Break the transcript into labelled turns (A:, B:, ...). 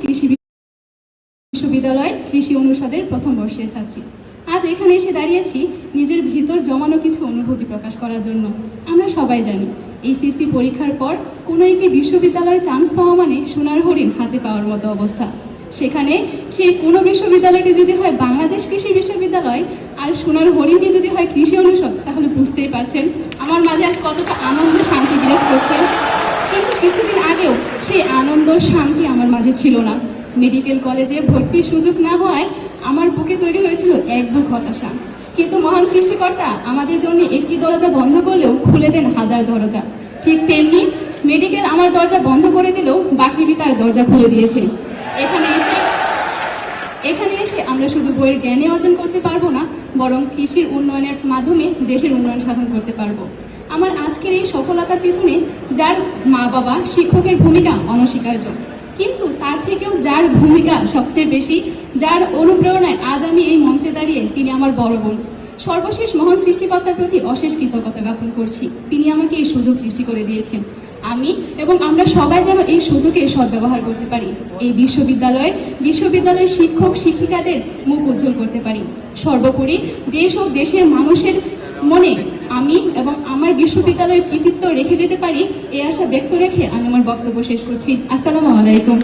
A: কৃষি বিশ্ববিদ্যালয় কৃষি অনুষদের প্রথম বর্ষের ছাত্রী। আজ এখানে এসে দাঁড়িয়েছি নিজের ভিতর জমানো কিছু অনুভূতি প্রকাশ করার জন্য। আমরা সবাই জানি এইচএসসি পরীক্ষার পর কোনো একটি বিশ্ববিদ্যালয়ে চান্স পাওয়া মানে সোনার হরিণ হাতে পাওয়ার মতো অবস্থা। সেখানে সেই কোনো বিশ্ববিদ্যালয়টি যদি হয় বাংলাদেশ কৃষি বিশ্ববিদ্যালয় আর সোনার হরিণটি যদি হয় কৃষি অনুষদ, তাহলে বুঝতেই পারছেন আমার মাঝে আজ কতটা আনন্দ শান্তি বিরাজ করছে। কিন্তু কিছুদিন আগেও সেই আনন্দ শান্তি আমার মাঝে ছিল না। মেডিকেল কলেজে ভর্তির সুযোগ না হওয়ায় আমার বুকে তৈরি হয়েছিল এক বুক হতাশা। কিন্তু মহান সৃষ্টিকর্তা আমাদের জন্য একটি দরজা বন্ধ করলেও খুলে দেন হাজার দরজা। ঠিক তেমনি মেডিকেল আমার দরজা বন্ধ করে দিলেও বাকি তার দরজা খুলে দিয়েছে। এখানে এসে আমরা শুধু বইয়ের জ্ঞানে অর্জন করতে পারবো না, বরং কৃষির উন্নয়নের মাধ্যমে দেশের উন্নয়ন সাধন করতে পারবো। আমার আজকের এই সফলতার পিছনে যার মা বাবা শিক্ষকের ভূমিকা অনস্বীকার্য, কিন্তু তার থেকেও যার ভূমিকা সবচেয়ে বেশি, যার অনুপ্রেরণায় আজ আমি এই মঞ্চে দাঁড়িয়ে, তিনি আমার বড় বোন। সর্বশেষ মহান সৃষ্টিকর্তার প্রতি অশেষ কৃতজ্ঞতা জ্ঞাপন করছি। তিনি আমাকে এই সুযোগ সৃষ্টি করে দিয়েছেন। আমি এবং আমরা সবাই যেন এই সুযোগের সদ্ব্যবহার করতে পারি, এই বিশ্ববিদ্যালয়ের শিক্ষক শিক্ষিকাদের মুখ উজ্জ্বল করতে পারি। সর্বোপরি দেশ ও দেশের মানুষের মনে আমি এবং আমার বিশ্ববিদ্যালয়ের কৃতিত্ব রেখে যেতে পারি, এই আশা ব্যক্ত রেখে আমি আমার বক্তব্য শেষ করছি। আসসালামু আলাইকুম।